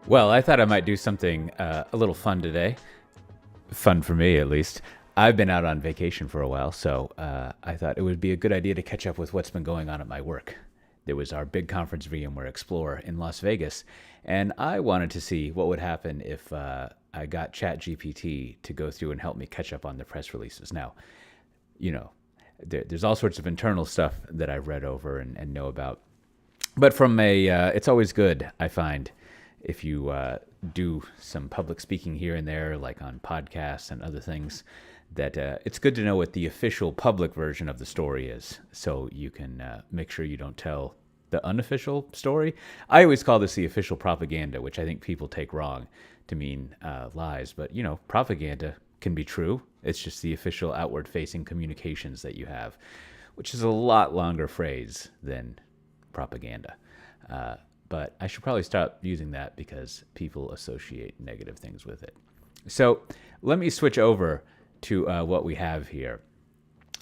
Well, I thought I might do something a little fun today. Fun for me, at least. I've been out on vacation for a while, so I thought it would be a good idea to catch up with what's been going on at my work. There was our big conference, VMware Explore, in Las Vegas, and I wanted to see what would happen if I got ChatGPT to go through and help me catch up on the press releases. Now, you know, there's all sorts of internal stuff that I've read over and know about. But from it's always good, I find, if you do some public speaking here and there, like on podcasts and other things, that it's good to know what the official public version of the story is, so you can make sure you don't tell the unofficial story. I always call this the official propaganda, which I think people take wrong to mean lies. But, propaganda can be true. It's just the official outward-facing communications that you have, which is a lot longer phrase than propaganda. But I should probably stop using that because people associate negative things with it. So let me switch over to what we have here.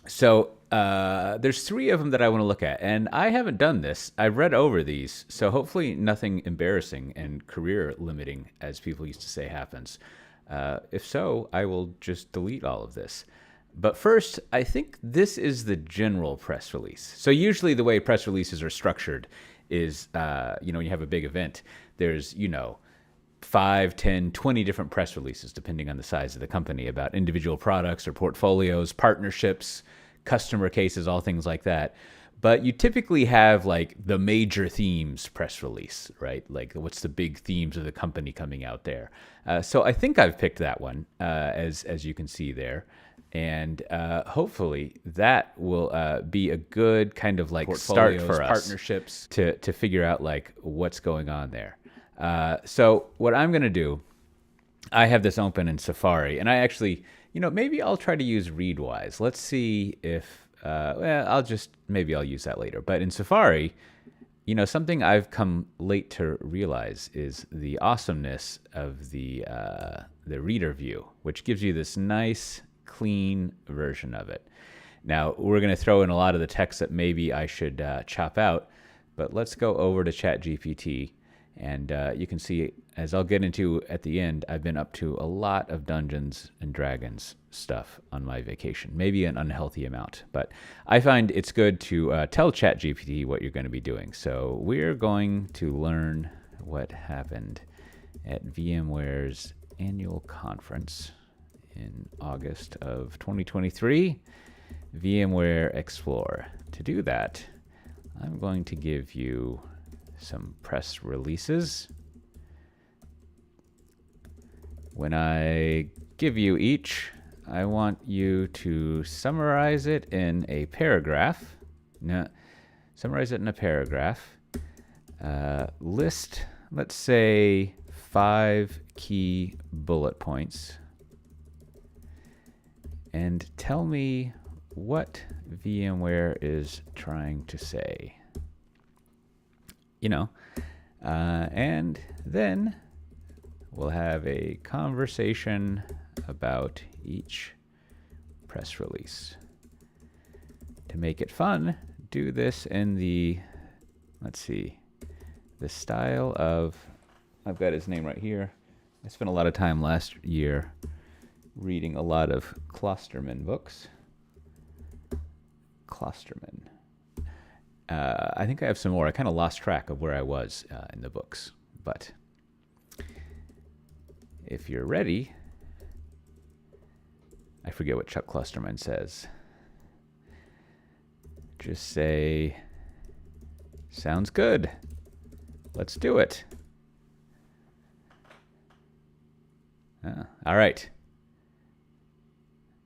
So there's three of them that I want to look at, and I haven't done this. I've read over these, so hopefully nothing embarrassing and career limiting, as people used to say, happens. If so, I will just delete all of this. But first, I think this is the general press release. So usually the way press releases are structured is, when you have a big event, there's, 5, 10, 20 different press releases, depending on the size of the company, about individual products or portfolios, partnerships, customer cases, all things like that. But you typically have like the major themes press release, right? Like what's the big themes of the company coming out there. So I think I've picked that one, as you can see there. And hopefully that will be a good kind of like start for us, partnerships, to figure out like what's going on there. So what I'm going to do, I have this open in Safari, and I actually, maybe I'll try to use Readwise. Let's see if, maybe I'll use that later. But in Safari, something I've come late to realize is the awesomeness of the reader view, which gives you this nice, clean version of it. Now, we're going to throw in a lot of the text that maybe I should chop out, but let's go over to ChatGPT. And you can see, as I'll get into at the end, I've been up to a lot of Dungeons and Dragons stuff on my vacation, maybe an unhealthy amount. But I find it's good to tell ChatGPT what you're going to be doing. So we're going to learn what happened at VMware's annual conference in August of 2023, VMware Explore. To do that, I'm going to give you some press releases. When I give you each, I want you to summarize it in a paragraph. List, let's say, 5 key bullet points, and tell me what VMware is trying to say. And then we'll have a conversation about each press release. To make it fun, do this in the style of, I've got his name right here. I spent a lot of time last year reading a lot of Klosterman books. Klosterman. I think I have some more. I kind of lost track of where I was in the books. But if you're ready, I forget what Chuck Klosterman says. Just say, sounds good. Let's do it. All right.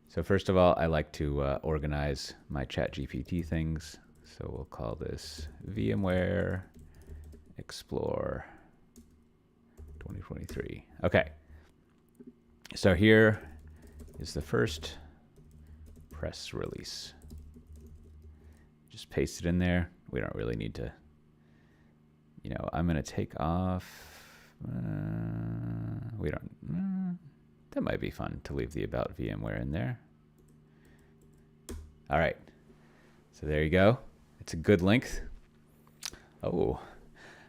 So first of all, I like to organize my ChatGPT things. So we'll call this VMware Explore 2023. Okay. So here is the first press release. Just paste it in there. We don't really need to, I'm going to take off. That might be fun to leave the About VMware in there. All right. So there you go. It's a good length. Oh,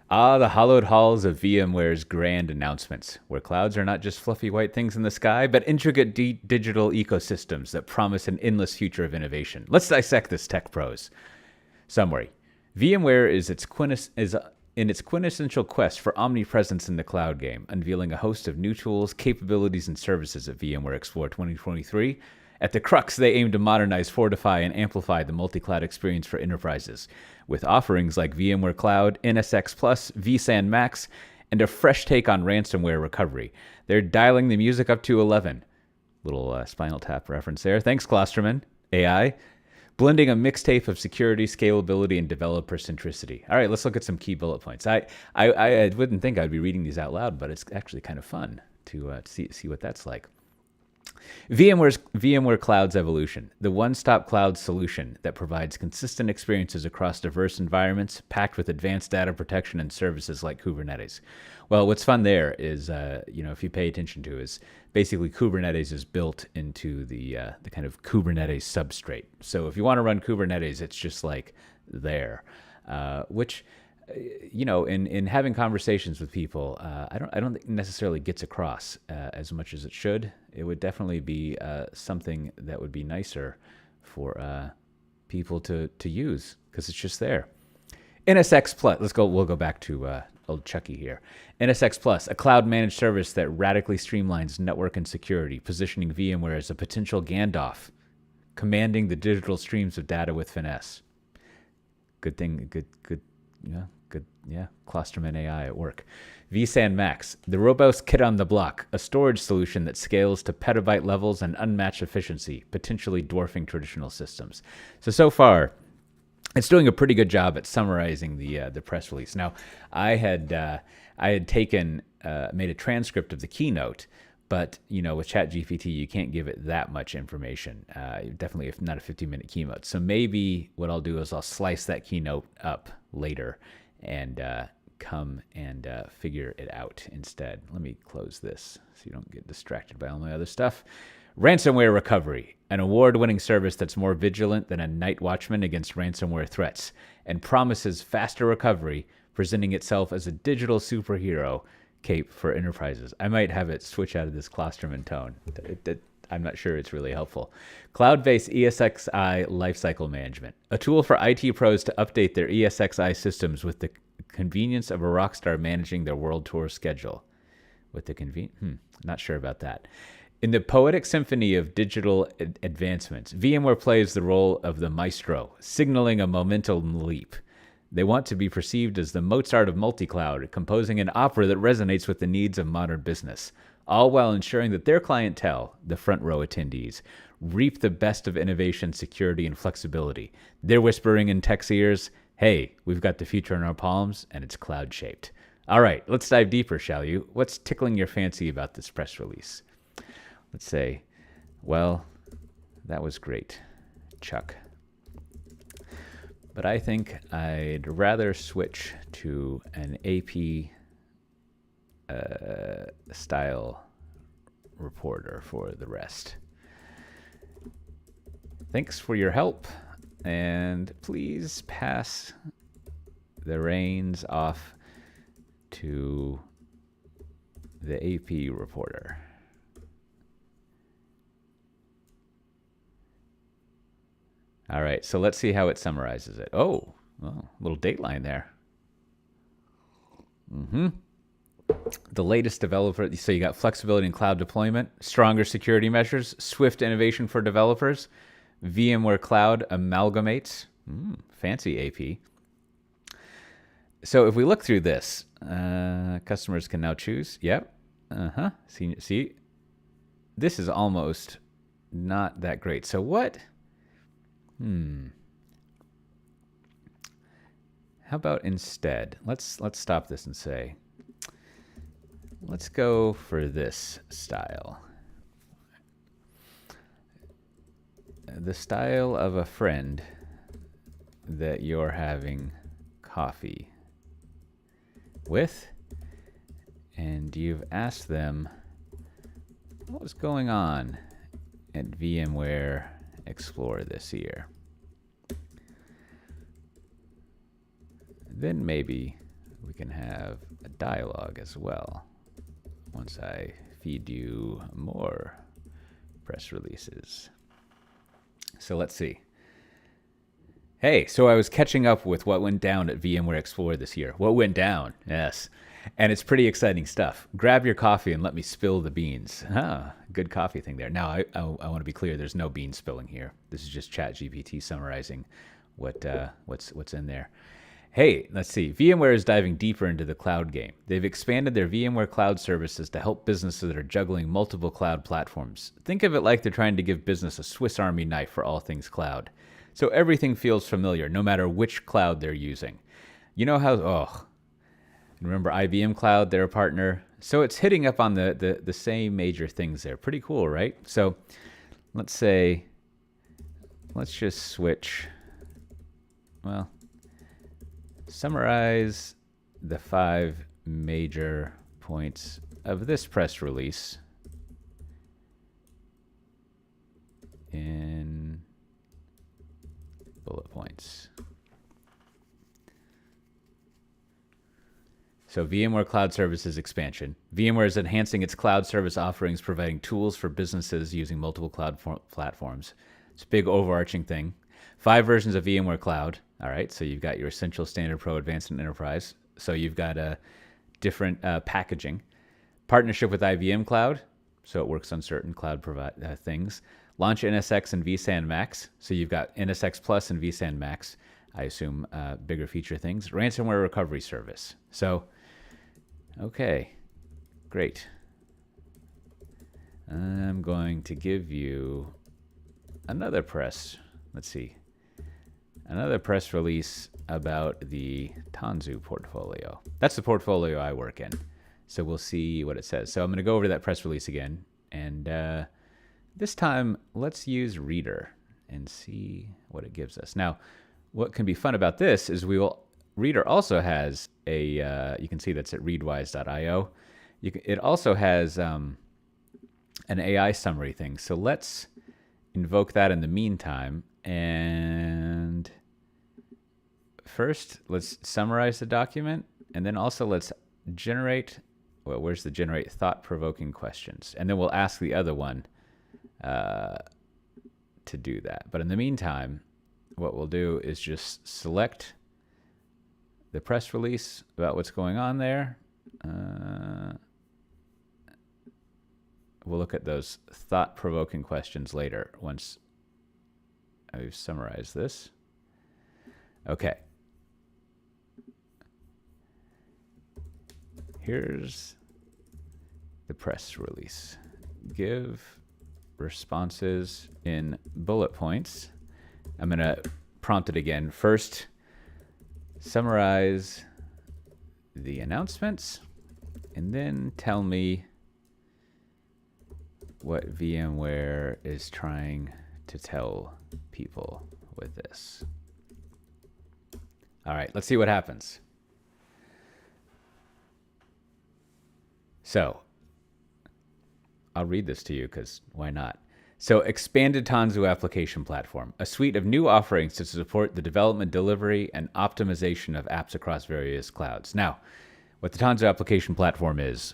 Ah, the hallowed halls of VMware's grand announcements, where clouds are not just fluffy white things in the sky, but intricate digital ecosystems that promise an endless future of innovation. Let's dissect this tech prose. Summary. VMware is in its quintessential quest for omnipresence in the cloud game, unveiling a host of new tools, capabilities, and services at VMware Explore 2023. At the crux, they aim to modernize, fortify, and amplify the multi-cloud experience for enterprises, with offerings like VMware Cloud, NSX Plus, vSAN Max, and a fresh take on ransomware recovery. They're dialing the music up to 11. Little Spinal Tap reference there. Thanks, Klosterman. AI. Blending a mixtape of security, scalability, and developer centricity. All right, let's look at some key bullet points. I wouldn't think I'd be reading these out loud, but it's actually kind of fun to see what that's like. VMware Cloud's evolution, the one-stop cloud solution that provides consistent experiences across diverse environments, packed with advanced data protection and services like Kubernetes. Well, what's fun there is, if you pay attention to, is basically Kubernetes is built into the kind of Kubernetes substrate. So if you want to run Kubernetes, it's just like there, which in having conversations with people, I don't think necessarily gets across as much as it should. It would definitely be something that would be nicer for people to use because it's just there. NSX Plus. We'll go back to old Chucky here. NSX Plus, a cloud managed service that radically streamlines network and security, positioning VMware as a potential Gandalf, commanding the digital streams of data with finesse. Good thing. Good. Yeah, Klosterman AI at work. vSAN Max, the robust kid on the block, a storage solution that scales to petabyte levels and unmatched efficiency, potentially dwarfing traditional systems. So far, it's doing a pretty good job at summarizing the press release. Now, I had made a transcript of the keynote, but with ChatGPT, you can't give it that much information. Definitely, if not a 15-minute keynote. So maybe what I'll do is I'll slice that keynote up later and come and figure it out instead. Let me close this so you don't get distracted by all my other stuff. Ransomware recovery, an award-winning service that's more vigilant than a night watchman against ransomware threats and promises faster recovery, presenting itself as a digital superhero cape for enterprises. I might have it switch out of this Klosterman tone. I'm not sure it's really helpful. Cloud-based ESXi lifecycle management, a tool for IT pros to update their ESXi systems with the convenience of a rock star managing their world tour schedule. With the not sure about that. In the poetic symphony of digital advancements, VMware plays the role of the maestro, signaling a momentum leap. They want to be perceived as the Mozart of multi-cloud, composing an opera that resonates with the needs of modern business, all while ensuring that their clientele, the front row attendees, reap the best of innovation, security, and flexibility. They're whispering in tech's ears, hey, we've got the future in our palms, and it's cloud-shaped. All right, let's dive deeper, shall you? What's tickling your fancy about this press release? Let's say, well, that was great, Chuck. But I think I'd rather switch to an AP style reporter for the rest. Thanks for your help, and please pass the reins off to the AP reporter. All right, so let's see how it summarizes it. Oh, well, little dateline there. The latest developer, so you got flexibility in cloud deployment, stronger security measures, swift innovation for developers, VMware Cloud amalgamates, fancy AP. So if we look through this, customers can now choose. Yep. See, this is almost not that great. So what? How about instead, let's stop this and say, let's go for this style. The style of a friend that you're having coffee with, and you've asked them what was going on at VMware Explore this year. Then maybe we can have a dialogue as well once I feed you more press releases. So let's see. Hey, so I was catching up with what went down at VMware Explore this year. What went down? Yes. And it's pretty exciting stuff. Grab your coffee and let me spill the beans. Good coffee thing there. Now, I want to be clear. There's no bean spilling here. This is just ChatGPT summarizing what's in there. Hey, let's see. VMware is diving deeper into the cloud game. They've expanded their VMware Cloud services to help businesses that are juggling multiple cloud platforms. Think of it like they're trying to give business a Swiss Army knife for all things cloud. So everything feels familiar, no matter which cloud they're using. You know how, remember IBM Cloud, they're a partner. So it's hitting up on the same major things there. Pretty cool, right? So let's just switch. Well, summarize the 5 major points of this press release in bullet points. So VMware Cloud Services expansion. VMware is enhancing its cloud service offerings, providing tools for businesses using multiple cloud platforms. It's a big overarching thing. 5 versions of VMware Cloud. All right, so you've got your Essential, Standard, Pro, Advanced, and Enterprise. So you've got a different packaging. Partnership with IBM Cloud, so it works on certain cloud things. Launch NSX and vSAN Max, so you've got NSX Plus and vSAN Max. I assume bigger feature things. Ransomware recovery service. So, okay, great. I'm going to give you another press. Let's see. Another press release about the Tanzu portfolio. That's the portfolio I work in. So we'll see what it says. So I'm going to go over that press release again. And this time, let's use Reader and see what it gives us. Now, what can be fun about this is Reader also has a, you can see that's at readwise.io. It also has an AI summary thing. So let's invoke that in the meantime. And first, let's summarize the document. And then also let's generate, well, where's the generate thought-provoking questions? And then we'll ask the other one to do that. But in the meantime, what we'll do is just select the press release about what's going on there. We'll look at those thought-provoking questions later once I've summarized this. Okay. Here's the press release. Give responses in bullet points. I'm going to prompt it again. First, summarize the announcements, and then tell me what VMware is trying to tell people with this. All right, let's see what happens. So I'll read this to you because why not? So expanded Tanzu application platform, a suite of new offerings to support the development, delivery, and optimization of apps across various clouds. Now, what the Tanzu application platform is,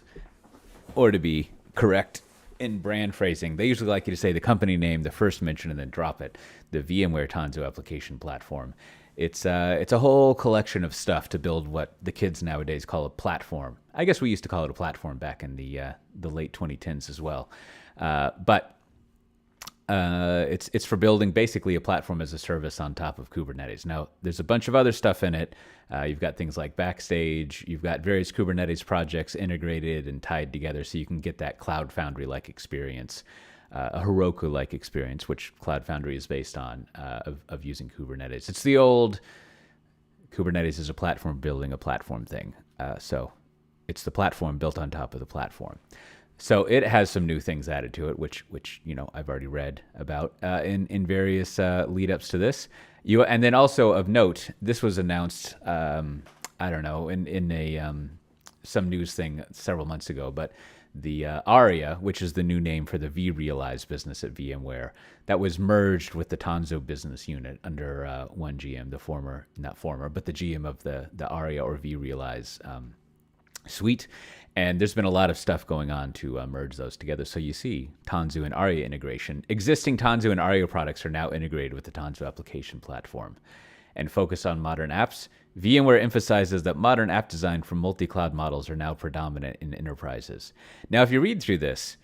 or to be correct in brand phrasing, they usually like you to say the company name, the first mention, and then drop it. The VMware Tanzu application platform. It's a whole collection of stuff to build what the kids nowadays call a platform. I guess we used to call it a platform back in the late 2010s as well. But it's for building basically a platform as a service on top of Kubernetes. Now, there's a bunch of other stuff in it. You've got things like Backstage. You've got various Kubernetes projects integrated and tied together so you can get that Cloud Foundry-like experience, a Heroku-like experience, which Cloud Foundry is based on, of using Kubernetes. It's the old Kubernetes is a platform building a platform thing. So it's the platform built on top of the platform. So it has some new things added to it, which I've already read about in various lead-ups to this. And then also of note, this was announced, I don't know, in a some news thing several months ago, but the Aria, which is the new name for the vRealize business at VMware, that was merged with the Tanzu business unit under one GM, but the GM of the Aria or vRealize suite. And there's been a lot of stuff going on to merge those together. So you see Tanzu and Aria integration. Existing Tanzu and Aria products are now integrated with the Tanzu application platform. And focus on modern apps, VMware emphasizes that modern app design for multi-cloud models are now predominant in enterprises. Now, if you read through this,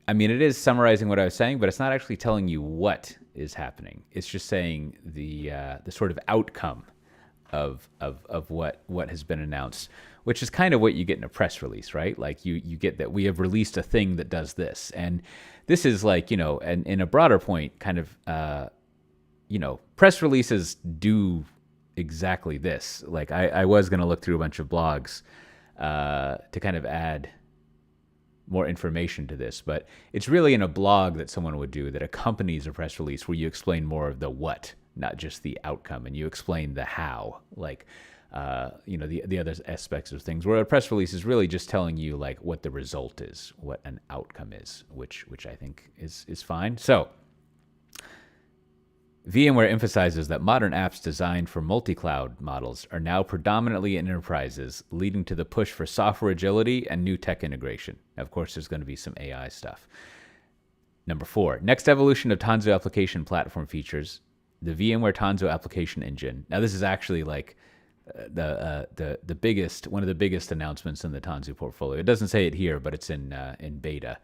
I mean, it is summarizing what I was saying, but it's not actually telling you what is happening. It's just saying the sort of outcome of what has been announced, which is kind of what you get in a press release, right? Like you get that we have released a thing that does this. And this is like, and in a broader point, kind of, press releases do exactly this. Like I was going to look through a bunch of blogs to kind of add more information to this, but it's really in a blog that someone would do that accompanies a press release where you explain more of the what, not just the outcome, and you explain the how, like the other aspects of things, where a press release is really just telling you like what the result is, what an outcome is, which I think is fine. So VMware emphasizes that modern apps designed for multi-cloud models are now predominantly in enterprises, leading to the push for software agility and new tech integration. Now, of course, there's going to be some AI stuff. Number 4, next evolution of Tanzu application platform features, the VMware Tanzu application engine. Now, this is actually like the biggest, one of the biggest announcements in the Tanzu portfolio. It doesn't say it here, but it's in beta.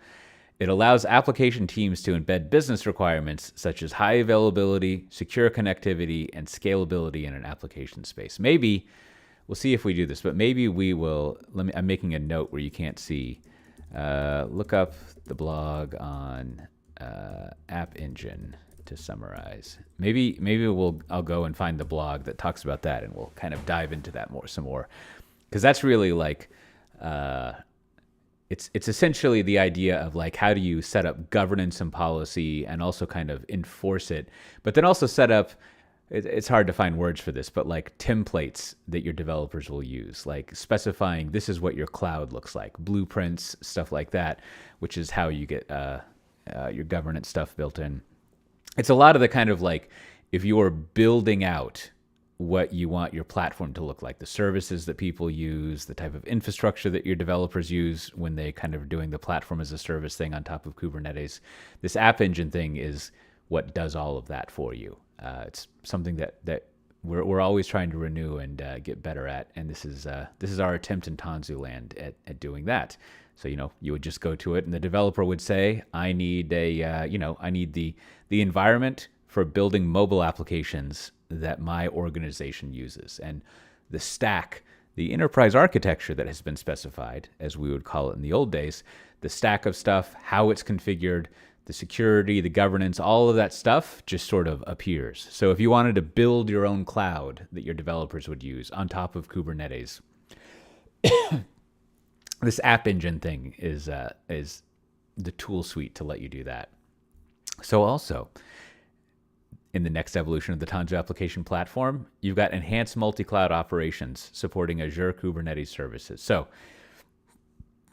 It allows application teams to embed business requirements such as high availability, secure connectivity, and scalability in an application space. Maybe, we'll see if we do this, but maybe we will, I'm making a note where you can't see. Look up the blog on App Engine to summarize. Maybe I'll go and find the blog that talks about that, and we'll kind of dive into that some more. Because that's really like... It's essentially the idea of like, how do you set up governance and policy and also kind of enforce it, but then also set up, it's hard to find words for this, but like templates that your developers will use, like specifying this is what your cloud looks like, blueprints, stuff like that, which is how you get your governance stuff built in. It's a lot of the kind of like, if you are building out what you want your platform to look like, the services that people use, the type of infrastructure that your developers use when they kind of doing the platform as a service thing on top of Kubernetes. This App Engine thing is what does all of that for you. It's something that we're always trying to renew and get better at, and this is our attempt in Tanzu land at doing that. So you would just go to it, and the developer would say, I need I need the environment for building mobile applications that my organization uses. And the stack, the enterprise architecture that has been specified, as we would call it in the old days, the stack of stuff, how it's configured, the security, the governance, all of that stuff just sort of appears. So if you wanted to build your own cloud that your developers would use on top of Kubernetes, this App Engine thing is the tool suite to let you do that. So also, in the next evolution of the Tanzu application platform, you've got enhanced multi-cloud operations supporting Azure Kubernetes services. So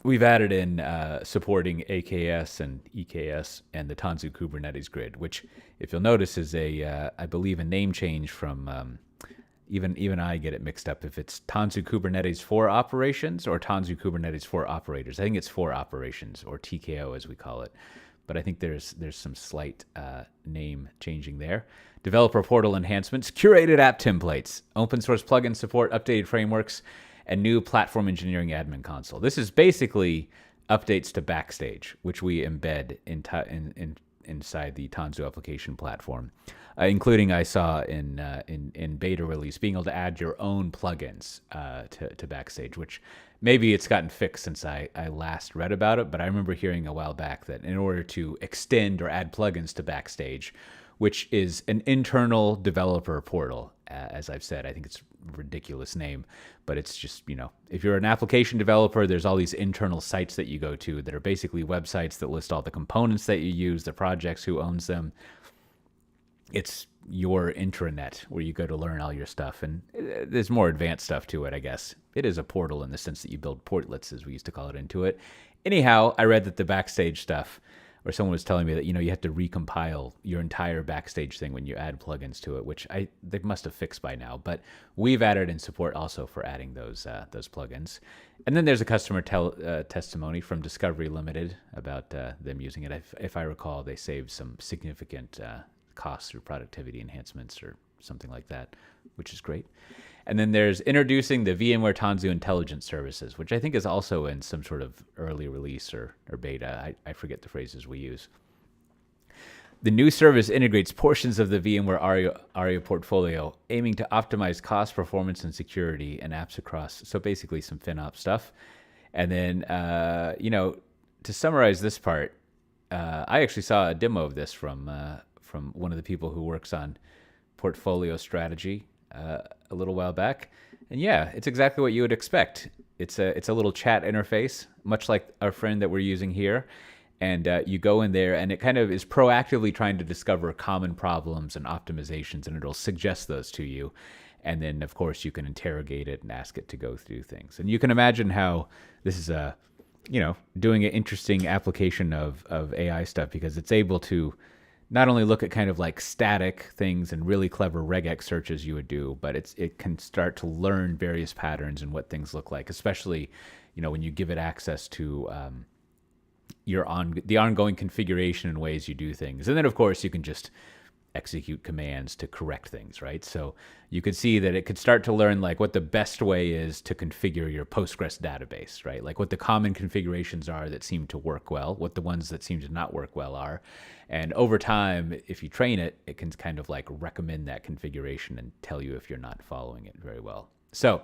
we've added in supporting AKS and EKS and the Tanzu Kubernetes grid, which, if you'll notice, is I believe, a name change from, even I get it mixed up if it's Tanzu Kubernetes for operations or Tanzu Kubernetes for operators. I think it's for operations, or TKO as we call it. But I think there's some slight name changing there. Developer portal enhancements, curated app templates, open source plugin support, updated frameworks, and new platform engineering admin console. This is basically updates to Backstage, which we embed inside the Tanzu application platform, including, I saw in beta release, being able to add your own plugins to Backstage, which maybe it's gotten fixed since I last read about it, but I remember hearing a while back that in order to extend or add plugins to Backstage, which is an internal developer portal, as I've said, I think it's a ridiculous name, but it's just, if you're an application developer, there's all these internal sites that you go to that are basically websites that list all the components that you use, the projects, who owns them. It's your intranet where you go to learn all your stuff, and there's more advanced stuff to it, I guess. it is a portal in the sense that you build portlets, as we used to call it, into it. Anyhow, I read that the Backstage stuff, or someone was telling me that, you have to recompile your entire Backstage thing when you add plugins to it, which they must have fixed by now. But we've added in support also for adding those plugins. And then there's a customer testimony from Discovery Limited about them using it. If I recall, they saved some significant costs through productivity enhancements or something like that, which is great. And then there's introducing the VMware Tanzu Intelligence Services, which I think is also in some sort of early release or beta. I forget the phrases we use. The new service integrates portions of the VMware ARIA portfolio, aiming to optimize cost, performance, and security and apps across. So basically some FinOps stuff. And then, to summarize this part, I actually saw a demo of this from one of the people who works on portfolio strategy a little while back. And yeah, it's exactly what you would expect. It's a little chat interface, much like our friend that we're using here. And you go in there, and it kind of is proactively trying to discover common problems and optimizations, and it'll suggest those to you. And then, of course, you can interrogate it and ask it to go through things. And you can imagine how this is doing an interesting application of AI stuff, because it's able to not only look at kind of like static things and really clever regex searches you would do, but it can start to learn various patterns and what things look like, especially, when you give it access to the ongoing configuration and ways you do things. And then, of course, you can just execute commands to correct things, right? So you could see that it could start to learn like what the best way is to configure your Postgres database, right? Like what the common configurations are that seem to work well, what the ones that seem to not work well are. And over time, if you train it, it can kind of like recommend that configuration and tell you if you're not following it very well. So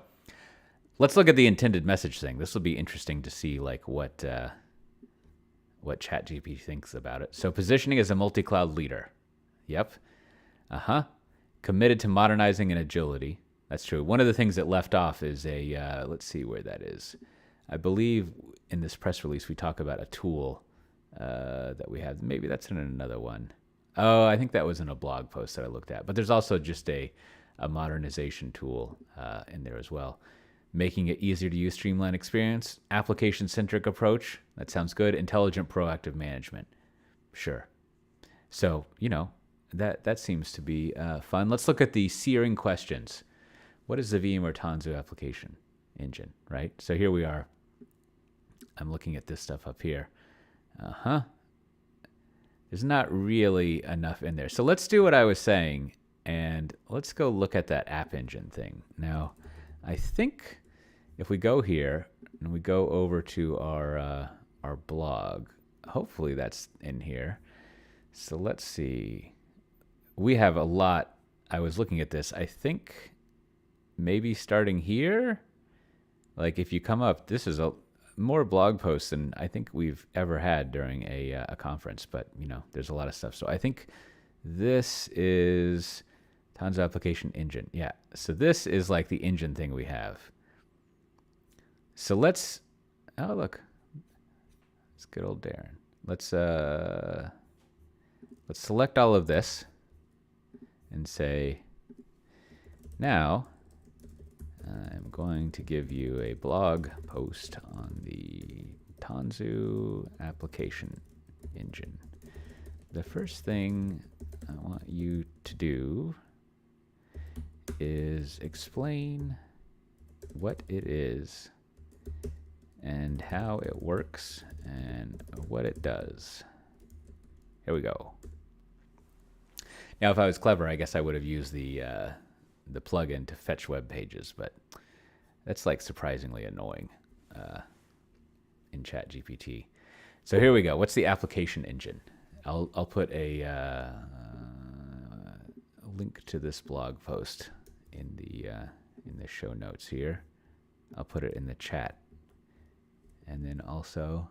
let's look at the intended message thing. This will be interesting to see like what ChatGPT thinks about it. So positioning as a multi-cloud leader. Yep. Committed to modernizing and agility. That's true. One of the things that left off is let's see where that is. I believe in this press release we talk about a tool that we have. Maybe that's in another one. Oh, I think that was in a blog post that I looked at. But there's also just a modernization tool in there as well. Making it easier to use, streamlined experience, application-centric approach. That sounds good. Intelligent, proactive management. Sure. So, that seems to be fun. Let's look at the searing questions. What is the VMware Tanzu application engine, right? So here we are. I'm looking at this stuff up here. There's not really enough in there. So let's do what I was saying, and let's go look at that app engine thing. Now, I think if we go here and we go over to our blog, hopefully that's in here. So let's see. We have a lot. I was looking at this. I think maybe starting here, like if you come up, this is more blog posts than I think we've ever had during a conference. But, there's a lot of stuff. So I think this is Tanzu application engine. Yeah. So this is like the engine thing we have. So let's, oh, look. It's good old Darren. Let's select all of this and say, now I'm going to give you a blog post on the Tanzu application engine. The first thing I want you to do is explain what it is and how it works and what it does. Here we go. Now, if I was clever, I guess I would have used the plugin to fetch web pages, but that's like surprisingly annoying in ChatGPT. So here we go. What's the application engine? I'll put a link to this blog post in the show notes here. I'll put it in the chat, and then also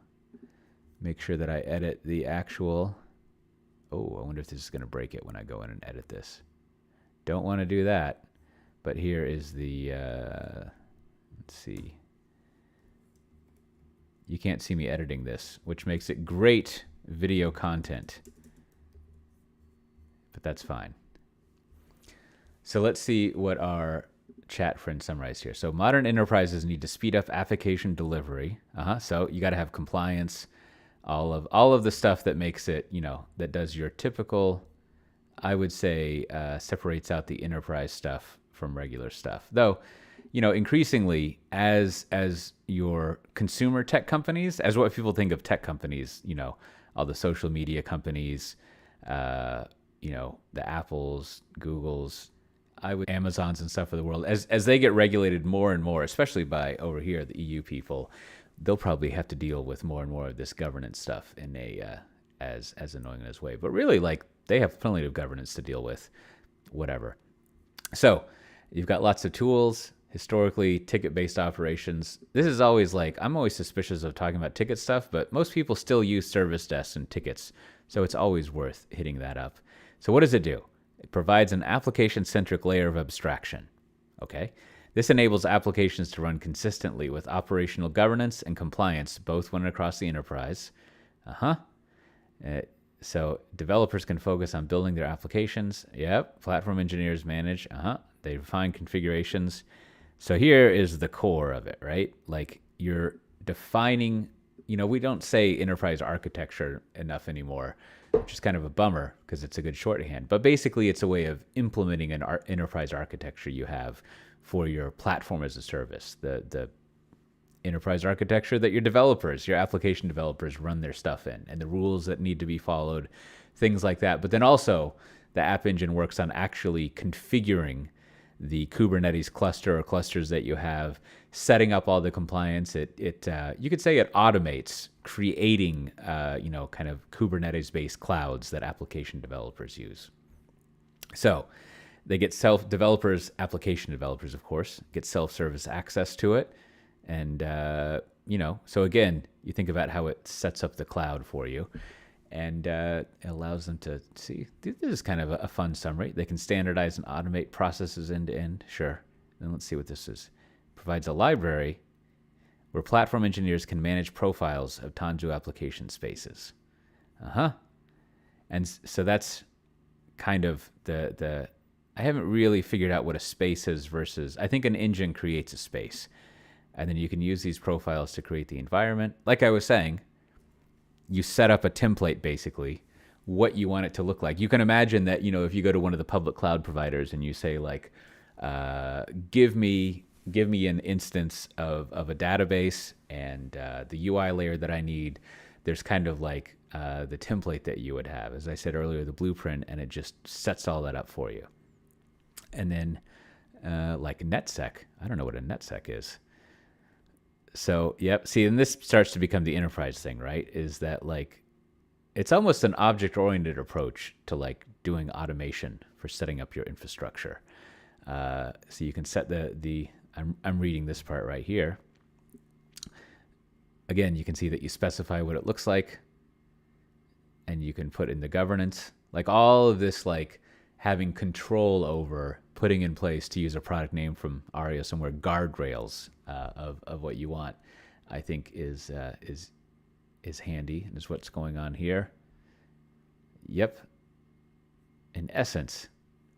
make sure that I edit the actual. Oh, I wonder if this is going to break it when I go in and edit this. Don't want to do that. But here is the, let's see. You can't see me editing this, which makes it great video content. But that's fine. So let's see what our chat friend summarized here. So modern enterprises need to speed up application delivery. So you got to have compliance, all of the stuff that makes it, that does your typical, I would say, separates out the enterprise stuff from regular stuff. Though, increasingly as your consumer tech companies, as what people think of tech companies, all the social media companies, the Apples, Googles, Amazons and stuff of the world, as they get regulated more and more, especially by over here, the EU people, they'll probably have to deal with more and more of this governance stuff in a as annoying as way. But really, like, they have plenty of governance to deal with, whatever. So you've got lots of tools. Historically, ticket-based operations. This is always like, I'm always suspicious of talking about ticket stuff, but most people still use service desks and tickets, so it's always worth hitting that up. So what does it do? It provides an application-centric layer of abstraction. Okay? This enables applications to run consistently with operational governance and compliance, both when across the enterprise. So developers can focus on building their applications. Yep. Platform engineers manage. They refine configurations. So here is the core of it, right? Like, you're defining, we don't say enterprise architecture enough anymore, which is kind of a bummer because it's a good shorthand. But basically, it's a way of implementing an enterprise architecture you have for your platform as a service, the enterprise architecture that your application developers run their stuff in, and the rules that need to be followed, things like that. But then also, the App Engine works on actually configuring the Kubernetes cluster or clusters that you have, setting up all the compliance. It you could say it automates creating kind of Kubernetes-based clouds that application developers use. So they get application developers, of course, get self-service access to it. And, so again, you think about how it sets up the cloud for you, and it allows them to see. This is kind of a fun summary. They can standardize and automate processes end to end. Sure. Then let's see what this is. Provides a library where platform engineers can manage profiles of Tanzu application spaces. And so that's kind of the I haven't really figured out what a space is versus, I think an engine creates a space. And then you can use these profiles to create the environment. Like I was saying, you set up a template, basically, what you want it to look like. You can imagine that, if you go to one of the public cloud providers and you say, like, give me an instance of a database and the UI layer that I need, there's kind of like the template that you would have. As I said earlier, the blueprint, and it just sets all that up for you. And then like NetSec, I don't know what a NetSec is. So, yep. See, and this starts to become the enterprise thing, right? Is that, like, it's almost an object-oriented approach to, like, doing automation for setting up your infrastructure. So you can set I'm reading this part right here. Again, you can see that you specify what it looks like, and you can put in the governance, like all of this, like having control over putting in place, to use a product name from Aria somewhere, guardrails of what you want, I think is handy, and is what's going on here. Yep. In essence,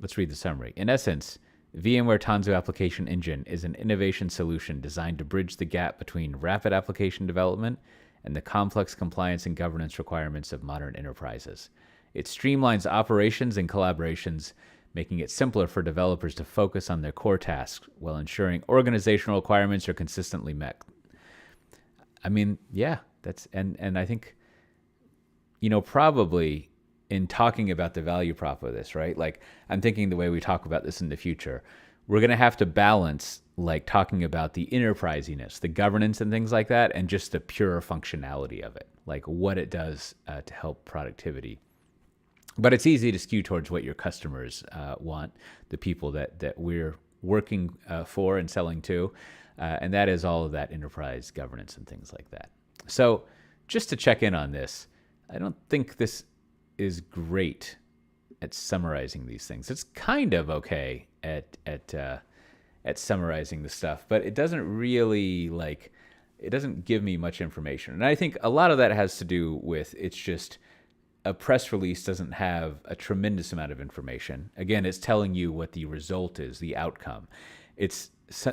let's read the summary. In essence, VMware Tanzu Application Engine is an innovation solution designed to bridge the gap between rapid application development and the complex compliance and governance requirements of modern enterprises. It streamlines operations and collaborations, making it simpler for developers to focus on their core tasks while ensuring organizational requirements are consistently met. I mean, yeah, that's, and I think, probably in talking about the value prop of this, right? Like, I'm thinking the way we talk about this in the future, we're going to have to balance, like, talking about the enterprisiness, the governance and things like that, and just the pure functionality of it, like what it does to help productivity. But it's easy to skew towards what your customers want, the people that we're working for and selling to, and that is all of that enterprise governance and things like that. So just to check in on this, I don't think this is great at summarizing these things. It's kind of okay at summarizing the stuff, but it doesn't really, like, it doesn't give me much information. And I think a lot of that has to do with, it's just, a press release doesn't have a tremendous amount of information. Again, it's telling you what the result is, the outcome. it's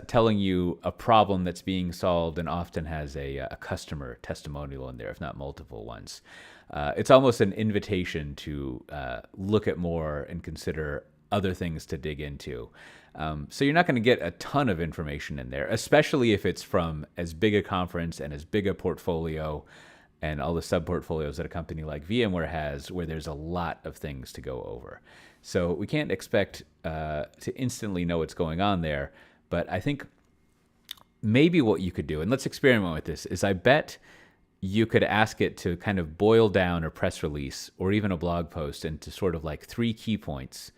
telling you a problem that's being solved and often has a customer testimonial in there, if not multiple ones. It's almost an invitation to look at more and consider other things to dig into. So you're not going to get a ton of information in there, especially if it's from as big a conference and as big a portfolio and all the sub-portfolios that a company like VMware has, where there's a lot of things to go over. So we can't expect to instantly know what's going on there, but I think maybe what you could do, and let's experiment with this, is I bet you could ask it to kind of boil down a press release or even a blog post into sort of like 3 key points,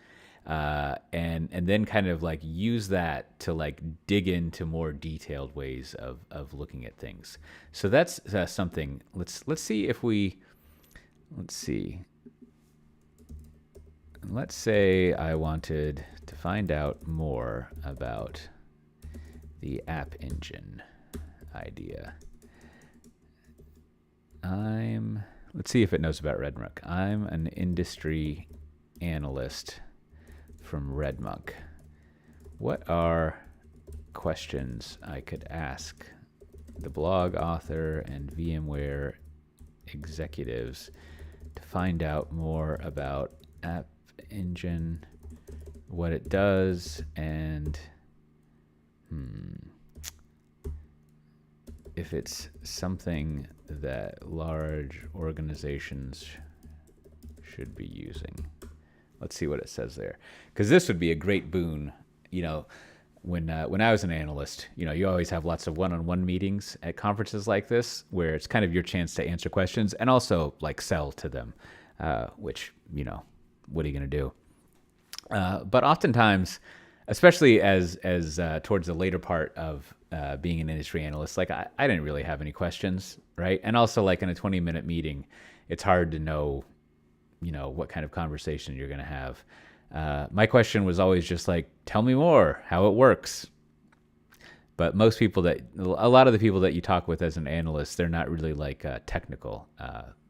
and then kind of like use that to like dig into more detailed ways of looking at things. So that's something. Let's see if we, let's see. Let's say I wanted to find out more about the App Engine idea. Let's see if it knows about RedMonk. I'm an industry analyst from RedMonk. What are questions I could ask the blog author and VMware executives to find out more about App Engine, what it does, and if it's something that large organizations should be using. Let's see what it says there, because this would be a great boon. You know, when I was an analyst, you know, you always have lots of one-on-one meetings at conferences like this, where it's kind of your chance to answer questions and also like sell to them, which, you know, what are you going to do? But oftentimes, especially as towards the later part of being an industry analyst, like I didn't really have any questions, right? And also, like in a 20-minute meeting, it's hard to know, you know, what kind of conversation you're going to have. My question was always just like, tell me more, how it works. But a lot of the people that you talk with as an analyst, they're not really like technical.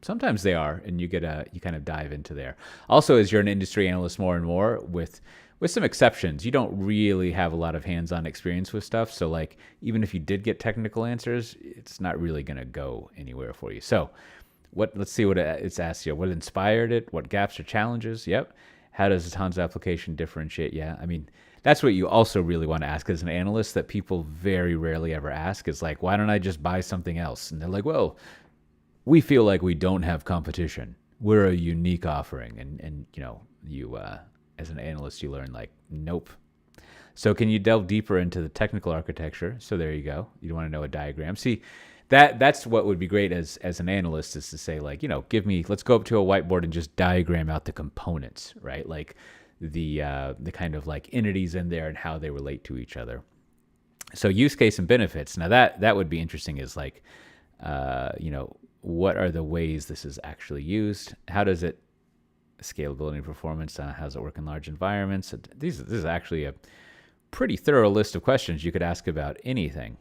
Sometimes they are, and you kind of dive into there. Also, as you're an industry analyst more and more, with some exceptions, you don't really have a lot of hands-on experience with stuff. So like, even if you did get technical answers, it's not really going to go anywhere for you. So let's see what it's asked you. What inspired it? What gaps or challenges? Yep. How does the Tanzu application differentiate? Yeah. I mean, that's what you also really want to ask as an analyst that people very rarely ever ask, is like, why don't I just buy something else? And they're like, well, we feel like we don't have competition. We're a unique offering. And you know, you, as an analyst, you learn like, nope. So can you delve deeper into the technical architecture? So there you go. You want to know a diagram. See, that's what would be great as an analyst, is to say like, you know, let's go up to a whiteboard and just diagram out the components, right? Like the kind of like entities in there and how they relate to each other. So use case and benefits. Now that would be interesting, is like, you know, what are the ways this is actually used? How does it scalability and performance? How does it work in large environments? This is actually a pretty thorough list of questions you could ask about anything.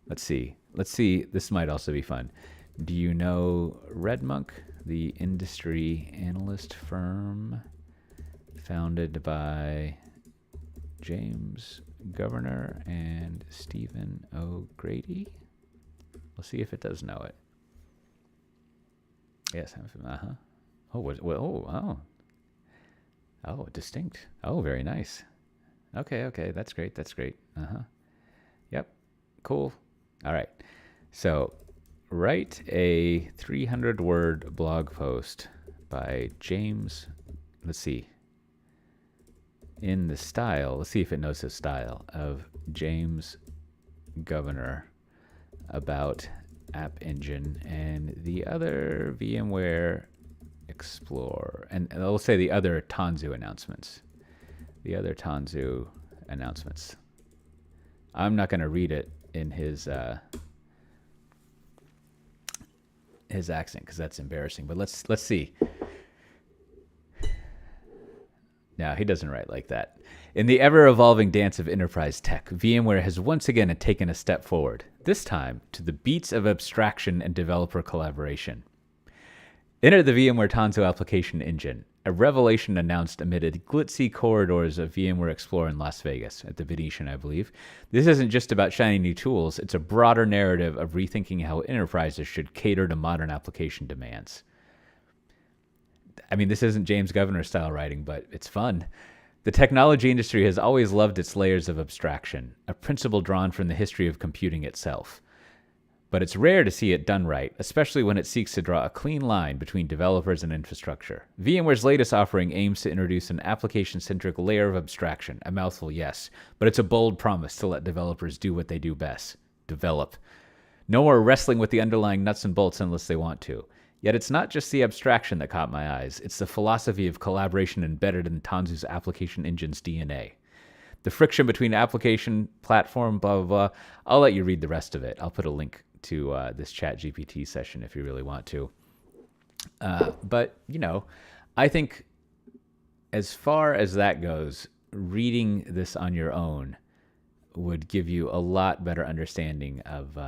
Let's see. This might also be fun. Do you know RedMonk, the industry analyst firm founded by James Governor and Stephen O'Grady? We'll see if it does know it. Yes. Oh, distinct. Oh, very nice. Okay. That's great. Yep. Cool. All right. So write a 300-word blog post by James. Let's see. In the style, let's see if it knows his style, of James Governor about App Engine and the other VMware Explore. And I'll say the other Tanzu announcements. I'm not going to read it in his accent, because that's embarrassing. But let's see. No, he doesn't write like that. In the ever-evolving dance of enterprise tech, VMware has once again taken a step forward, this time to the beats of abstraction and developer collaboration. Enter the VMware Tanzu application engine, A revelation announced amid glitzy corridors of VMware Explore in Las Vegas at the Venetian, I believe. This isn't just about shiny new tools. It's a broader narrative of rethinking how enterprises should cater to modern application demands. I mean, this isn't James Governor style writing, but it's fun. The technology industry has always loved its layers of abstraction, a principle drawn from the history of computing itself. But it's rare to see it done right, especially when it seeks to draw a clean line between developers and infrastructure. VMware's latest offering aims to introduce an application-centric layer of abstraction. A mouthful, yes, but it's a bold promise to let developers do what they do best: develop. No more wrestling with the underlying nuts and bolts unless they want to. Yet it's not just the abstraction that caught my eyes. It's the philosophy of collaboration embedded in Tanzu's application engine's DNA. The friction between application, platform, blah, blah, blah. I'll let you read the rest of it. I'll put a link to this ChatGPT session if you really want to. But, I think as far as that goes, reading this on your own would give you a lot better understanding of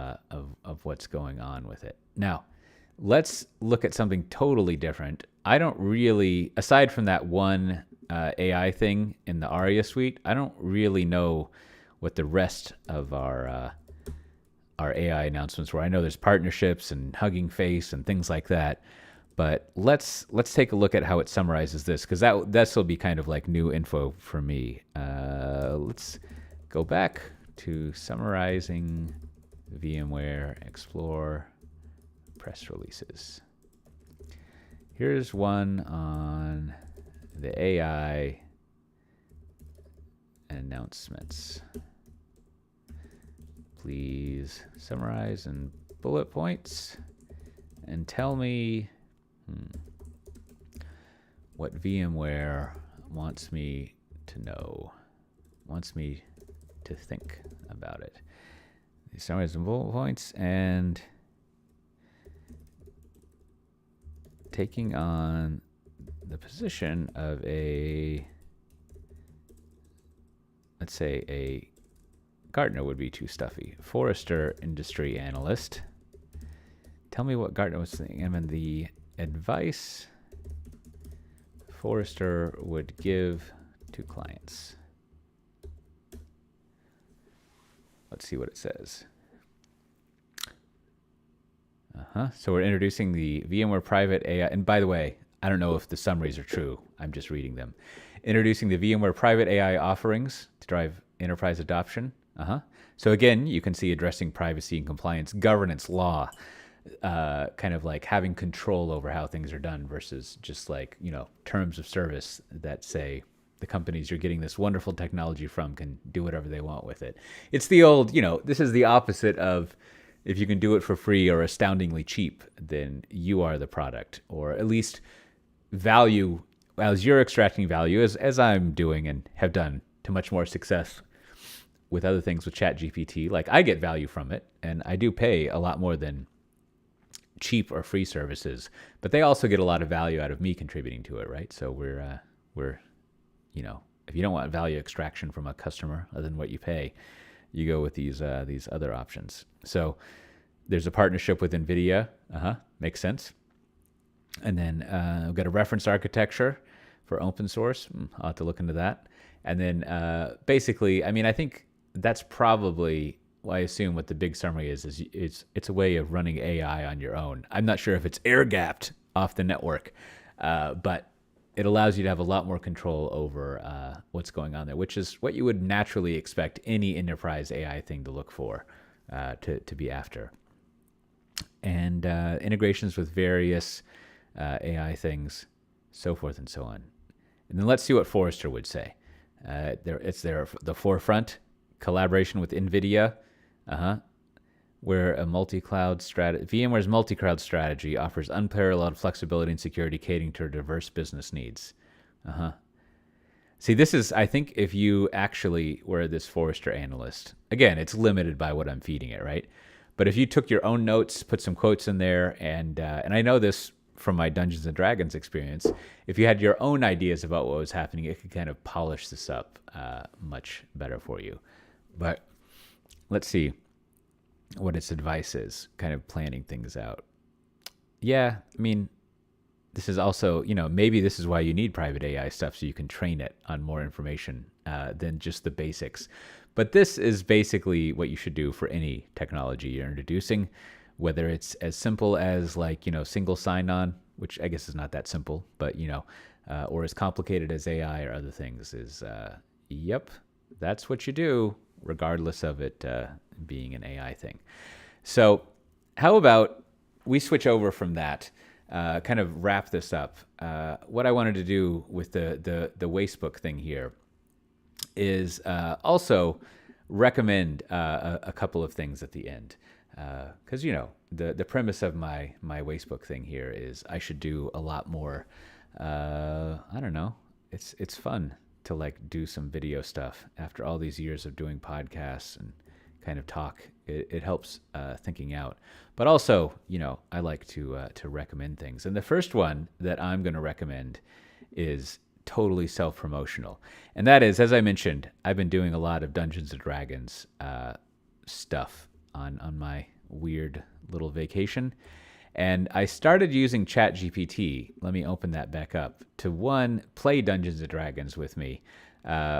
what's going on with it. Now, let's look at something totally different. I don't really, aside from that one AI thing in the ARIA suite, I don't really know what the rest of our AI announcements were. I know there's partnerships and Hugging Face and things like that, but let's take a look at how it summarizes this, because this will be kind of like new info for me. Let's go back to summarizing VMware Explore press releases. Here's one on the AI announcements. Please summarize in bullet points and tell me what VMware wants me to know, wants me to think about it. Summarize in bullet points and taking on the position of let's say a Gartner would be too stuffy. Forrester industry analyst. Tell me what Gartner was thinking. I mean, the advice Forrester would give to clients. Let's see what it says. So we're introducing the VMware Private AI. And by the way, I don't know if the summaries are true. I'm just reading them. Introducing the VMware Private AI offerings to drive enterprise adoption. So again, you can see addressing privacy and compliance, governance, law, kind of like having control over how things are done versus just like, terms of service that say the companies you're getting this wonderful technology from can do whatever they want with it. It's the old, this is the opposite of if you can do it for free or astoundingly cheap, then you are the product, or at least value, as you're extracting value, as I'm doing and have done to much more success with other things with ChatGPT. Like, I get value from it, and I do pay a lot more than cheap or free services, but they also get a lot of value out of me contributing to it, right? So we're if you don't want value extraction from a customer other than what you pay, you go with these other options. So there's a partnership with NVIDIA. Makes sense. And then we've got a reference architecture for open source. I'll have to look into that. And then basically, I think that's probably, I assume what the big summary is it's a way of running AI on your own. I'm not sure if it's air-gapped off the network, but it allows you to have a lot more control over what's going on there, which is what you would naturally expect any enterprise AI thing to look for, to be after. And integrations with various AI things, so forth and so on. And then let's see what Forrester would say. It's there, the forefront, collaboration with NVIDIA, where a multi-cloud strategy, VMware's multi-cloud strategy offers unparalleled flexibility and security catering to diverse business needs. See, this is, I think, if you actually were this Forrester analyst, again, it's limited by what I'm feeding it, right? But if you took your own notes, put some quotes in there, and I know this from my Dungeons and Dragons experience, if you had your own ideas about what was happening, it could kind of polish this up much better for you. But let's see what its advice is, kind of planning things out. Yeah, this is also, maybe this is why you need private AI stuff, so you can train it on more information than just the basics. But this is basically what you should do for any technology you're introducing, whether it's as simple as single sign-on, which I guess is not that simple, but or as complicated as AI or other things. Yep, that's what you do, regardless of it being an AI thing. So how about we switch over from that, kind of wrap this up. What I wanted to do with the Wastebook thing here is also recommend a couple of things at the end. Because, the premise of my Wastebook thing here is I should do a lot more, I don't know, it's fun to do some video stuff after all these years of doing podcasts and kind of talk. It helps thinking out. But also, I like to recommend things. And the first one that I'm going to recommend is totally self-promotional. And that is, as I mentioned, I've been doing a lot of Dungeons and Dragons stuff on my weird little vacation. And I started using ChatGPT. Let me open that back up to play Dungeons and Dragons with me,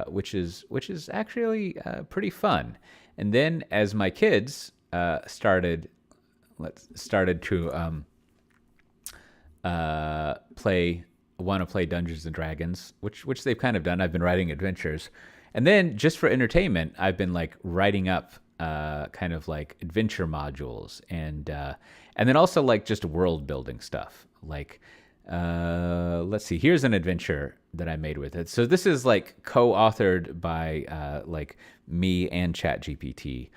which is actually pretty fun. And then as my kids started to want to play Dungeons and Dragons, which they've kind of done. I've been writing adventures, and then just for entertainment, I've been writing up kind of adventure modules, and then also just world building stuff. Let's see. Here's an adventure that I made with it. So this is co-authored by me and ChatGPT.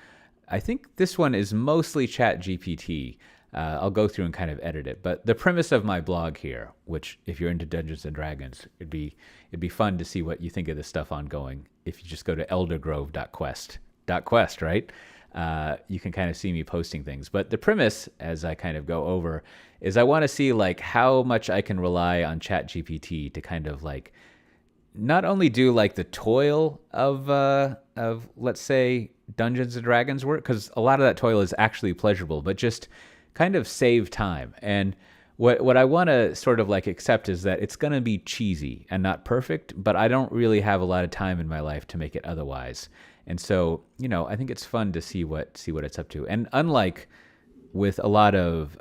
I think this one is mostly ChatGPT. I'll go through and kind of edit it. But the premise of my blog here, which if you're into Dungeons and Dragons, it'd be fun to see what you think of this stuff ongoing. If you just go to eldergrove.quest, right? You can kind of see me posting things. But the premise, as I kind of go over, is I want to see how much I can rely on ChatGPT to kind of not only do the toil of let's say Dungeons and Dragons work, because a lot of that toil is actually pleasurable, but just kind of save time. And what I want to sort of accept is that it's going to be cheesy and not perfect, but I don't really have a lot of time in my life to make it otherwise. And so, I think it's fun to see what it's up to. And unlike with a lot of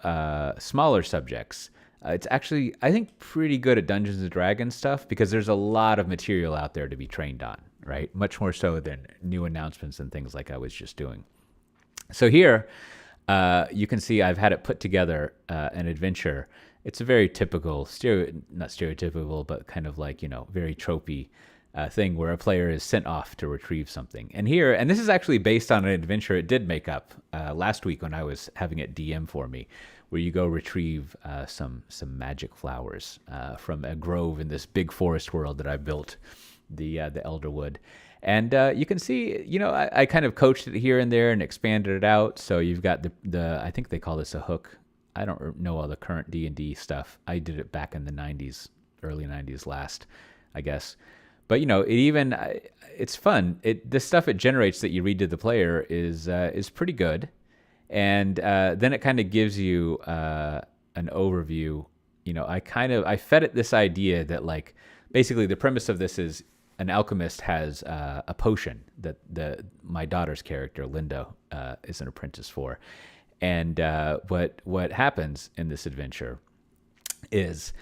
smaller subjects, it's actually, I think, pretty good at Dungeons and Dragons stuff, because there's a lot of material out there to be trained on, right? Much more so than new announcements and things like I was just doing. So here, you can see I've had it put together an adventure. It's a very typical, not stereotypical, but kind of very tropey thing where a player is sent off to retrieve something. And this is actually based on an adventure it did make up last week when I was having it DM for me, where you go retrieve some magic flowers from a grove in this big forest world that I built, the Elderwood. And you can see, I kind of coached it here and there and expanded it out. So you've got the I think they call this a hook. I don't know all the current D&D stuff. I did it back in the 90s, early 90s last, I guess. But, it's fun. The stuff it generates that you read to the player is pretty good. And then it kind of gives you an overview. I fed it this idea that basically the premise of this is an alchemist has a potion that my daughter's character, Linda, is an apprentice for. And what happens in this adventure is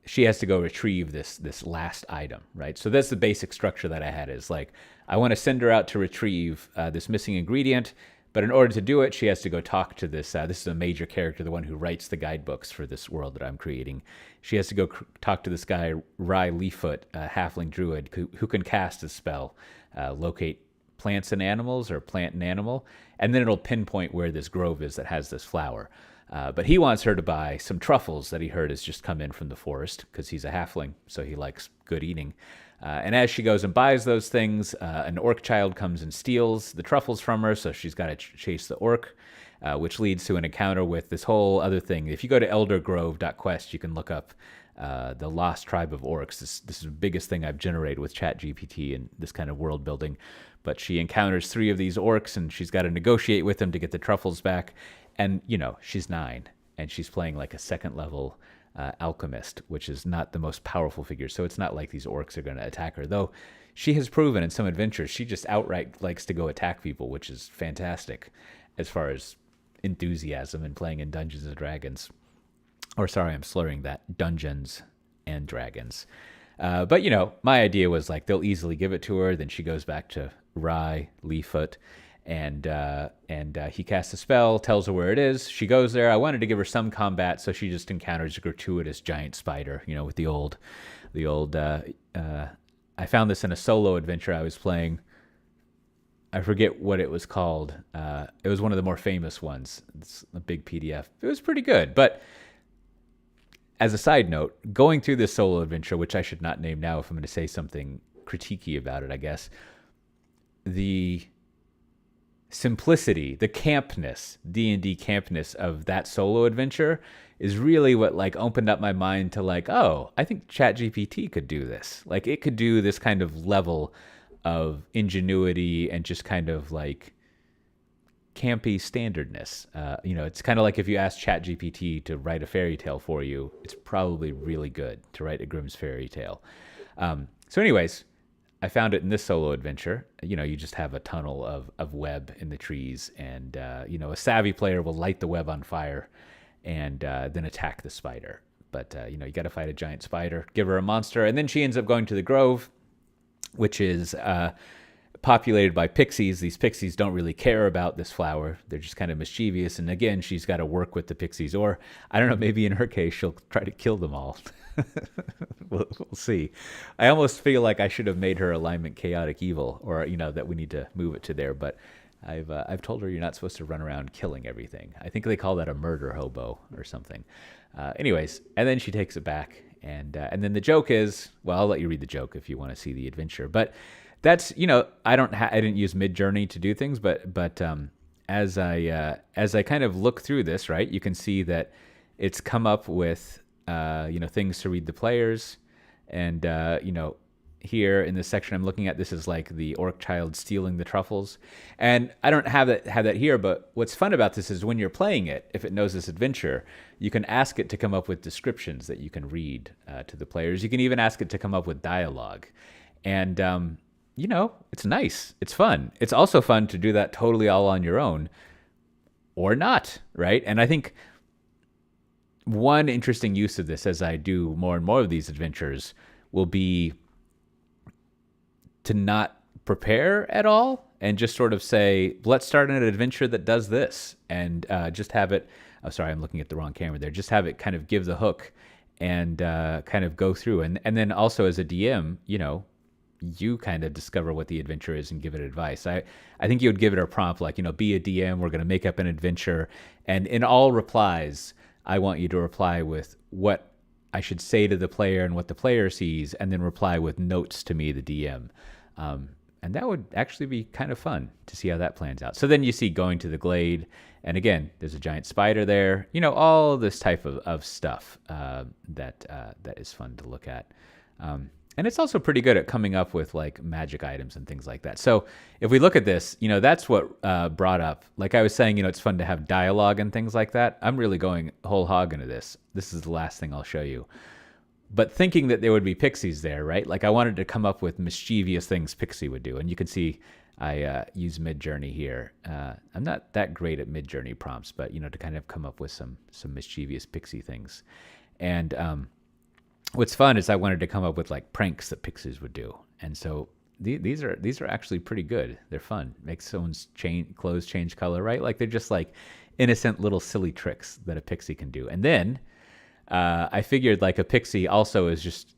she has to go retrieve this last item, right? So that's the basic structure that I had, is I want to send her out to retrieve this missing ingredient, but in order to do it, she has to go talk to this is a major character, the one who writes the guidebooks for this world that I'm creating. She has to go talk to this guy, Rye Leaffoot, a halfling druid, who can cast a spell, locate plants and animals, or plant and animal, and then it'll pinpoint where this grove is that has this flower. But he wants her to buy some truffles that he heard has just come in from the forest, because he's a halfling, so he likes good eating. And as she goes and buys those things, an orc child comes and steals the truffles from her, so she's got to chase the orc, which leads to an encounter with this whole other thing. If you go to eldergrove.quest, you can look up the lost tribe of orcs. This is the biggest thing I've generated with ChatGPT and this kind of world building. But she encounters 3 of these orcs, and she's got to negotiate with them to get the truffles back. And, she's 9, and she's playing a second level alchemist, which is not the most powerful figure. So it's not like these orcs are going to attack her, though she has proven in some adventures she just outright likes to go attack people, which is fantastic as far as enthusiasm and playing in Dungeons and Dragons. Or sorry, I'm slurring that. Dungeons and Dragons. But, my idea was like they'll easily give it to her. Then she goes back to Rye, Leafoot, and he casts a spell, tells her where it is. She goes there. I wanted to give her some combat, so she just encounters a gratuitous giant spider, with the old. I found this in a solo adventure I was playing. I forget what it was called. It was one of the more famous ones. It's a big PDF. It was pretty good, but as a side note, going through this solo adventure, which I should not name now if I'm going to say something critiquey about it, I guess, the simplicity, the campness, D&D campness of that solo adventure is really what opened up my mind to oh, I think ChatGPT could do this. It could do this kind of level of ingenuity and just kind of campy standardness. It's kind of like if you ask ChatGPT to write a fairy tale for you, it's probably really good to write a Grimm's fairy tale. So anyways, I found it in this solo adventure. You just have a tunnel of web in the trees, and a savvy player will light the web on fire and then attack the spider. But you got to fight a giant spider, give her a monster, and then she ends up going to the grove, which is populated by pixies. These pixies don't really care about this flower. They're just kind of mischievous. And again, she's got to work with the pixies. Or, I don't know, maybe in her case, she'll try to kill them all. we'll see. I almost feel like I should have made her alignment chaotic evil, or, that we need to move it to there. But I've told her you're not supposed to run around killing everything. I think they call that a murder hobo or something. Anyways, and then she takes it back. And then the joke is, well, I'll let you read the joke if you want to see the adventure. But that's, I didn't use Midjourney to do things, but as I kind of look through this, right, you can see that it's come up with things to read the players, and here in this section I'm looking at, this is the orc child stealing the truffles, and I don't have that here. But what's fun about this is when you're playing it, if it knows this adventure, you can ask it to come up with descriptions that you can read to the players. You can even ask it to come up with dialogue, and it's nice. It's fun. It's also fun to do that totally all on your own or not, right? And I think one interesting use of this as I do more and more of these adventures will be to not prepare at all and just sort of say, let's start an adventure that does this, and just have it, oh, sorry, I'm looking at the wrong camera there. Just have it kind of give the hook and kind of go through. And then also as a DM, you kind of discover what the adventure is and give it advice. I think you would give it a prompt be a DM, we're going to make up an adventure. And in all replies, I want you to reply with what I should say to the player and what the player sees, and then reply with notes to me, the DM. And that would actually be kind of fun to see how that plans out. So then you see going to the glade, and again, there's a giant spider there, all this type of stuff that is fun to look at. And it's also pretty good at coming up with magic items and things like that. So if we look at this, that's what brought up, I was saying, it's fun to have dialogue and things like that. I'm really going whole hog into this. This is the last thing I'll show you. But thinking that there would be pixies there, right? I wanted to come up with mischievous things Pixie would do. And you can see I use Midjourney here. I'm not that great at Midjourney prompts, but, to kind of come up with some mischievous Pixie things. And what's fun is I wanted to come up with pranks that pixies would do, and so these are actually pretty good. They're fun. Make someone's clothes change color, right? They're just innocent little silly tricks that a pixie can do. And then I figured a pixie also is just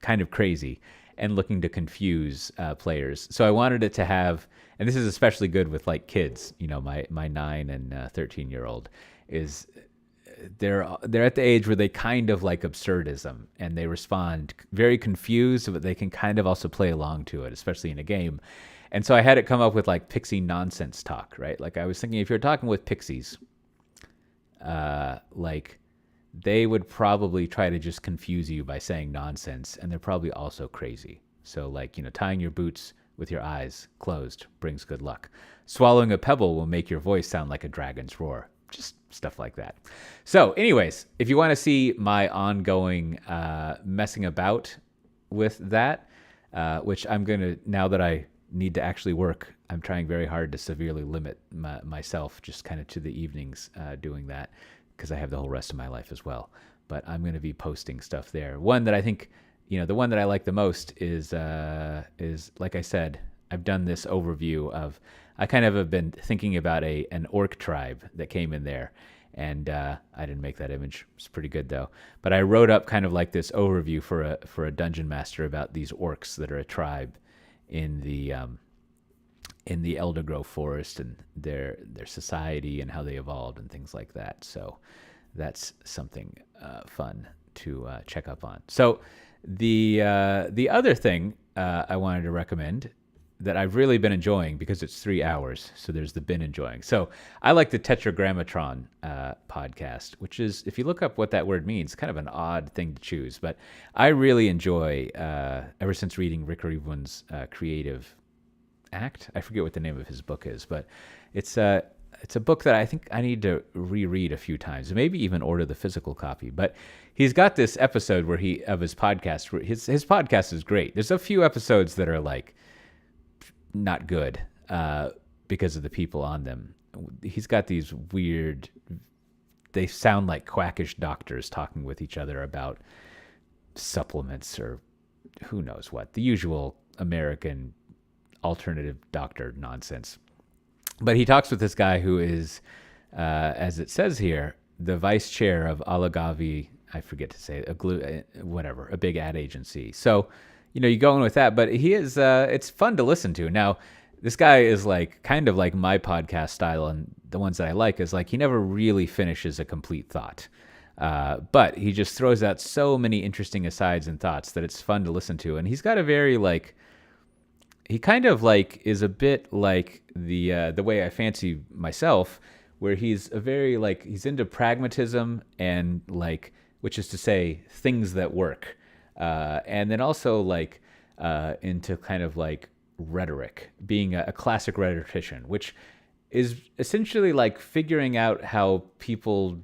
kind of crazy and looking to confuse players. So I wanted it to have, and this is especially good with kids. My 9 and 13-year-old is. They're at the age where they kind of like absurdism, and they respond very confused, but they can kind of also play along to it, especially in a game. And so I had it come up with pixie nonsense talk, right? I was thinking if you're talking with pixies, they would probably try to just confuse you by saying nonsense, and they're probably also crazy. So tying your boots with your eyes closed brings good luck. Swallowing a pebble will make your voice sound like a dragon's roar. Just stuff like that. So anyways, if you want to see my ongoing messing about with that, which I'm going to, now that I need to actually work, I'm trying very hard to severely limit myself just kind of to the evenings doing that, because I have the whole rest of my life as well. But I'm going to be posting stuff there. One that I think, the one that I like the most is like I said, I've done this overview of, I kind of have been thinking about an orc tribe that came in there. And I didn't make that image. It's pretty good though. But I wrote up kind of like this overview for a dungeon master about these orcs that are a tribe in the Elder Grove Forest, and their society and how they evolved and things like that. So that's something fun to check up on. So the other thing I wanted to recommend that I've really been enjoying, because it's 3 hours, so there's the been enjoying. So I like the Tetragrammatron podcast, which is, if you look up what that word means, kind of an odd thing to choose, but I really enjoy, ever since reading Rick Rubin's Creative Act. I forget what the name of his book is, but it's a book that I think I need to reread a few times, maybe even order the physical copy. But he's got this episode of his podcast, where his podcast is great. There's a few episodes that are like not good because of the people on them. He's got these weird, they sound like quackish doctors talking with each other about supplements or who knows what, the usual American alternative doctor nonsense. But he talks with this guy who is, as it says here, the vice chair of Allegavi, I forget to say, a big ad agency. So, you go in with that, but he is, it's fun to listen to. Now, this guy is like, kind of like my podcast style, and the ones that I like is like, he never really finishes a complete thought. But he just throws out so many interesting asides and thoughts that it's fun to listen to. And he's got a very he kind of is a bit like the way I fancy myself, where he's a very he's into pragmatism and which is to say things that work. And then also into kind of rhetoric, being a classic rhetorician, which is essentially figuring out how people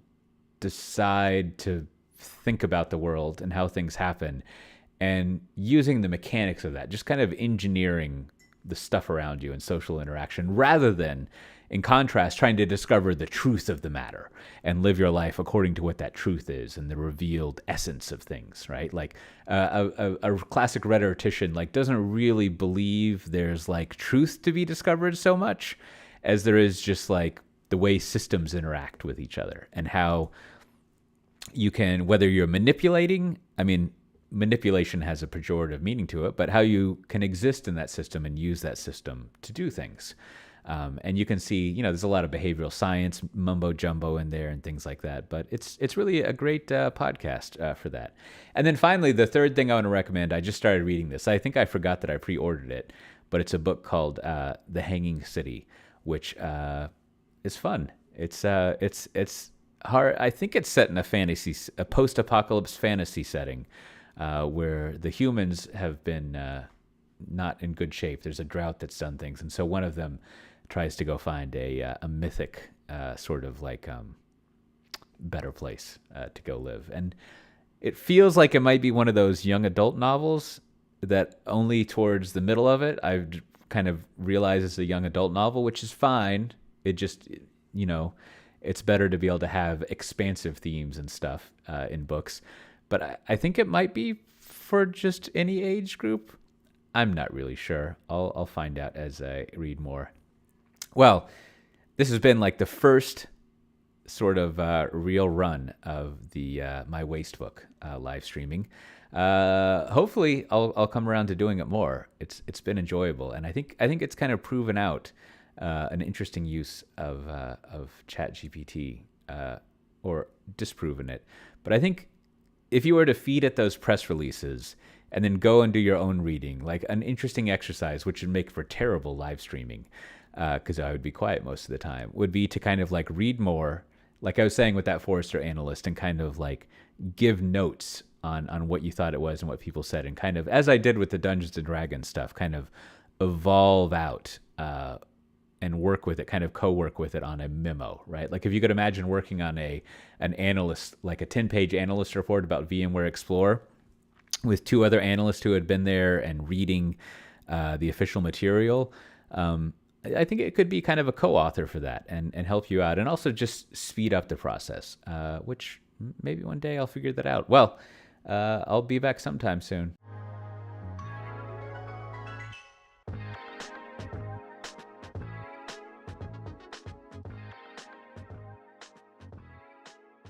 decide to think about the world and how things happen, and using the mechanics of that, just kind of engineering the stuff around you and social interaction, rather than, in contrast, trying to discover the truth of the matter and live your life according to what that truth is and the revealed essence of things, right? A classic rhetorician doesn't really believe there's truth to be discovered so much as there is just the way systems interact with each other, and how you can, whether you're manipulating, manipulation has a pejorative meaning to it, but how you can exist in that system and use that system to do things. And you can see, there's a lot of behavioral science mumbo jumbo in there and things like that. But it's really a great podcast for that. And then finally, the third thing I want to recommend, I just started reading this. I think I forgot that I pre-ordered it, but it's a book called The Hanging City, which is fun. It's hard. I think it's set in a post-apocalypse fantasy setting, where the humans have been not in good shape. There's a drought that's done things, and so one of them tries to go find a mythic sort of better place to go live. And it feels like it might be one of those young adult novels that only towards the middle of it I've kind of realized it's a young adult novel, which is fine. It just, it's better to be able to have expansive themes and stuff in books. But I think it might be for just any age group. I'm not really sure. I'll find out as I read more. Well, this has been the first sort of real run of the my Wastebook live streaming. Hopefully, I'll come around to doing it more. It's been enjoyable, and I think it's kind of proven out an interesting use of ChatGPT, or disproven it. But I think if you were to feed it those press releases and then go and do your own reading, an interesting exercise, which would make for terrible live streaming, because I would be quiet most of the time, would be to kind of read more, like I was saying with that Forrester analyst, and kind of give notes on what you thought it was and what people said, and kind of, as I did with the Dungeons and Dragons stuff, kind of evolve out and work with it, kind of co-work with it on a memo, right? Like if you could imagine working on an analyst, like a 10-page analyst report about VMware Explore with two other analysts who had been there and reading the official material. I think it could be kind of a co-author for that and help you out and also just speed up the process, which maybe one day I'll figure that out. Well, I'll be back sometime soon.